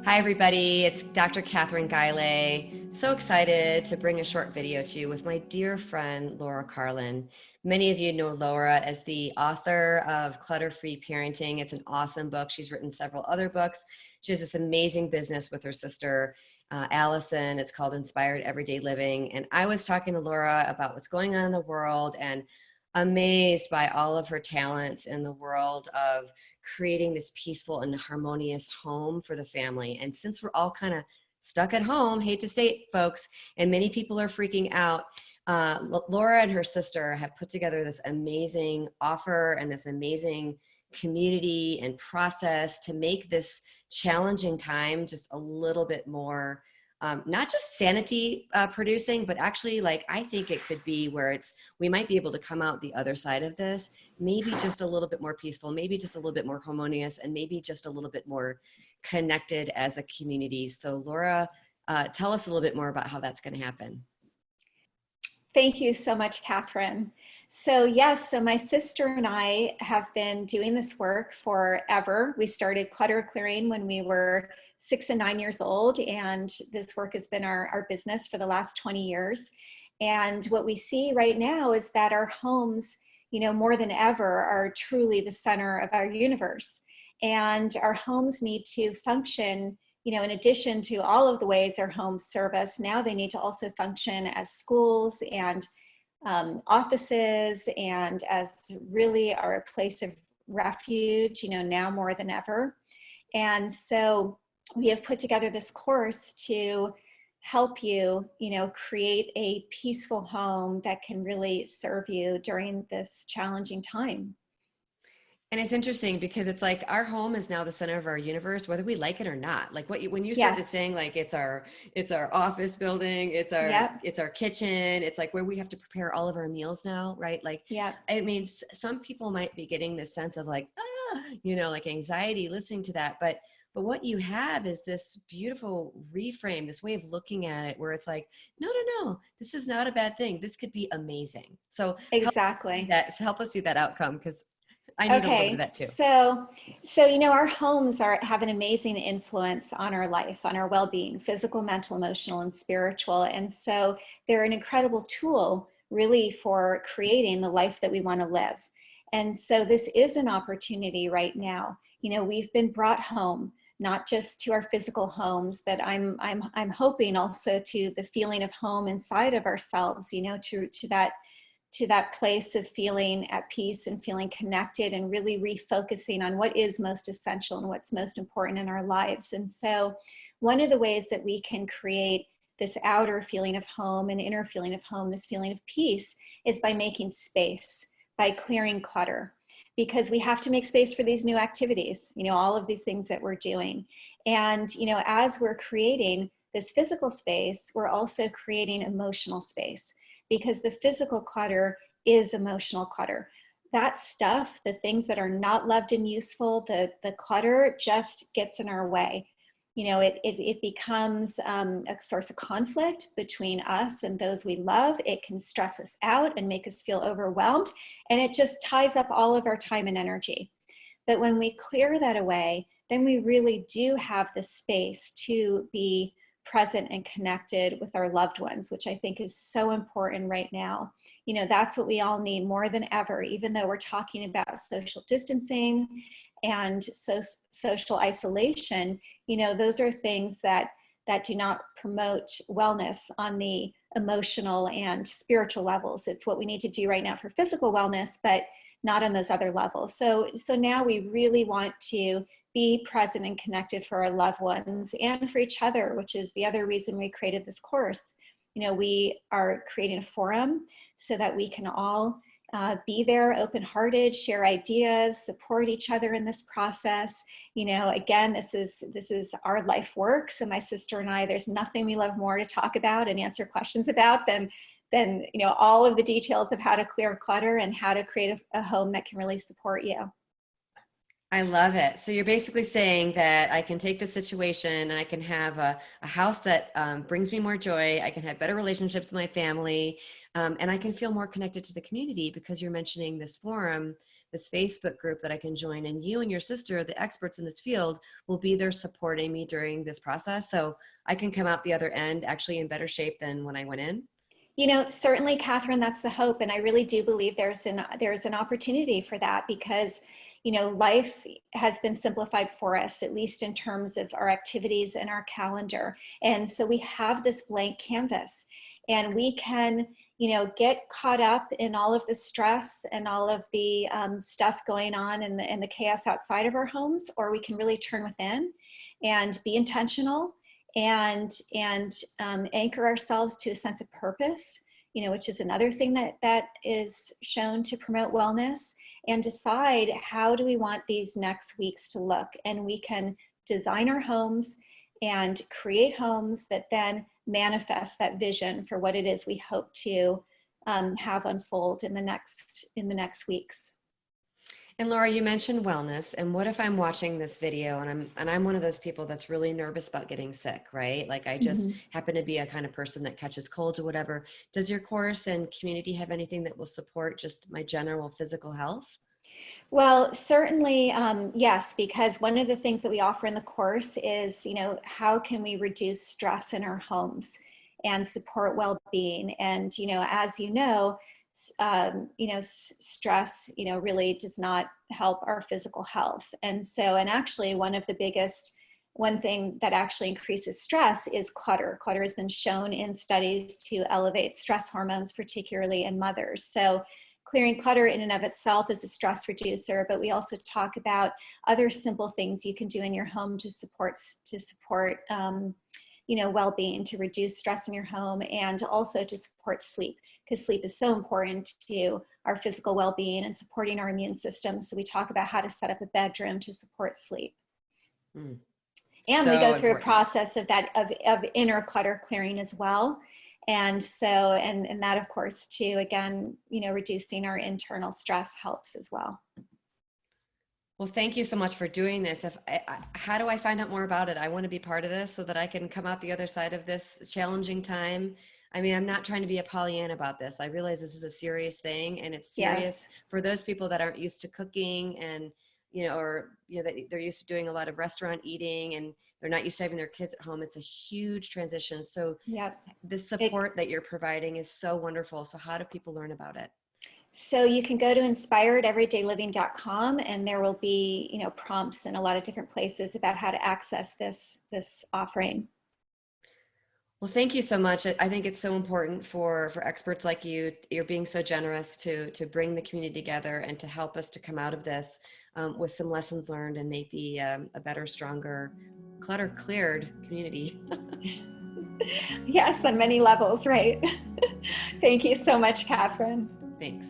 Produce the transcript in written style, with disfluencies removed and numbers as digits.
Hi, everybody. It's Dr. Catherine Guiley. So excited to bring a short video to you with my dear friend, Laura Carlin. Many of you know Laura as the author of Clutter-free Parenting. It's an awesome book. She's written several other books. She has this amazing business with her sister, Alison. It's called Inspired Everyday Living. And I was talking to Laura about what's going on in the world and amazed by all of her talents in the world of creating this peaceful and harmonious home for the family. And since we're all kind of stuck at home, hate to say it, folks, and many people are freaking out, Laura and her sister have put together this amazing offer and this amazing community and process to make this challenging time just a little bit more not just sanity producing, but actually, like, I think it could be where we might be able to come out the other side of this, maybe just a little bit more peaceful, maybe just a little bit more harmonious, and maybe just a little bit more connected as a community. So Laura, tell us a little bit more about how that's going to happen. Thank you so much, Catherine. So yes, so my sister and I have been doing this work forever. We started clutter clearing when we were 6 and 9 years old, and this work has been our business for the last 20 years. And what we see right now is that our homes, more than ever, are truly the center of our universe. And our homes need to function, in addition to all of the ways our homes serve us. Now they need to also function as schools and offices, and as really our place of refuge, now more than ever. And so we have put together this course to help you, create a peaceful home that can really serve you during this challenging time. And it's interesting because it's like our home is now the center of our universe, whether we like it or not. Like when you started Yes. saying like it's our office building, it's our kitchen, it's like where we have to prepare all of our meals now, right? Like, Yep. I mean, some people might be getting this sense of like, like anxiety listening to that, but what you have is this beautiful reframe, this way of looking at it, where it's like, no, this is not a bad thing. This could be amazing. So Exactly. help us see that outcome, because I need a little bit of Okay, that too. so our homes have an amazing influence on our life, on our well-being, physical, mental, emotional, and spiritual. And so they're an incredible tool really for creating the life that we want to live. And so this is an opportunity right now. We've been brought home, not just to our physical homes, but I'm hoping also to the feeling of home inside of ourselves, to that place of feeling at peace and feeling connected and really refocusing on what is most essential and what's most important in our lives. And so one of the ways that we can create this outer feeling of home and inner feeling of home, this feeling of peace, is by making space, by clearing clutter, because we have to make space for these new activities, all of these things that we're doing. And, as we're creating this physical space, we're also creating emotional space, because the physical clutter is emotional clutter. That stuff, the things that are not loved and useful, the clutter just gets in our way. It becomes a source of conflict between us and those we love. It can stress us out and make us feel overwhelmed, and it just ties up all of our time and energy. But when we clear that away, then we really do have the space to be present and connected with our loved ones, which I think is so important right now. That's what we all need more than ever, even though we're talking about social distancing and social isolation. Those are things that do not promote wellness on the emotional and spiritual levels. It's what we need to do right now for physical wellness, but not on those other levels. So now we really want to be present and connected for our loved ones and for each other, which is the other reason we created this course. We are creating a forum so that we can all be there, open-hearted, share ideas, support each other in this process. Again, this is our life work. So my sister and I, there's nothing we love more to talk about and answer questions about than all of the details of how to clear clutter and how to create a home that can really support you. I love it. So you're basically saying that I can take this situation and I can have a house that brings me more joy. I can have better relationships with my family. And I can feel more connected to the community because you're mentioning this forum, this Facebook group that I can join, and you and your sister, the experts in this field, will be there supporting me during this process. So I can come out the other end actually in better shape than when I went in. You know, certainly, Catherine, that's the hope. And I really do believe there's an opportunity for that because, you know, life has been simplified for us, at least in terms of our activities and our calendar. And so we have this blank canvas and we can, you know, get caught up in all of the stress and all of the stuff going on and the chaos outside of our homes, or we can really turn within and be intentional and anchor ourselves to a sense of purpose, you know, which is another thing that is shown to promote wellness, and decide how do we want these next weeks to look. And we can design our homes and create homes that then manifest that vision for what it is we hope to have unfold in the next weeks. And Laura, you mentioned wellness, and what if I'm watching this video and I'm one of those people that's really nervous about getting sick, right? Like I just happen to be a kind of person that catches colds or whatever. Does your course and community have anything that will support just my general physical health? Well, certainly, yes, because one of the things that we offer in the course is, you know, how can we reduce stress in our homes and support well-being? And, you know, as you know, stress, you know, really does not help our physical health. And so, and actually one thing that actually increases stress is clutter. Clutter has been shown in studies to elevate stress hormones, particularly in mothers. So clearing clutter in and of itself is a stress reducer, but we also talk about other simple things you can do in your home to support you know, well-being, to reduce stress in your home, and also to support sleep, because sleep is so important to our physical well-being and supporting our immune system. So we talk about how to set up a bedroom to support sleep. And So we go through important. a process of inner clutter clearing as well. And so, and that of course too, again, you know, reducing our internal stress helps as well. Well, thank you so much for doing this. How do I find out more about it? I want to be part of this so that I can come out the other side of this challenging time. I mean, I'm not trying to be a Pollyanna about this. I realize this is a serious thing, and it's serious for those people that aren't used to cooking and, you know, or, you know, they're used to doing a lot of restaurant eating and they're not used to having their kids at home. It's a huge transition. So the support that you're providing is so wonderful. So how do people learn about it? So you can go to inspiredeverydayliving.com and there will be, you know, prompts in a lot of different places about how to access this offering. Well, thank you so much. I think it's so important for experts like you. You're being so generous to bring the community together and to help us to come out of this with some lessons learned and maybe a better, stronger, clutter cleared community. Yes, on many levels, right? Thank you so much, Catherine. Thanks.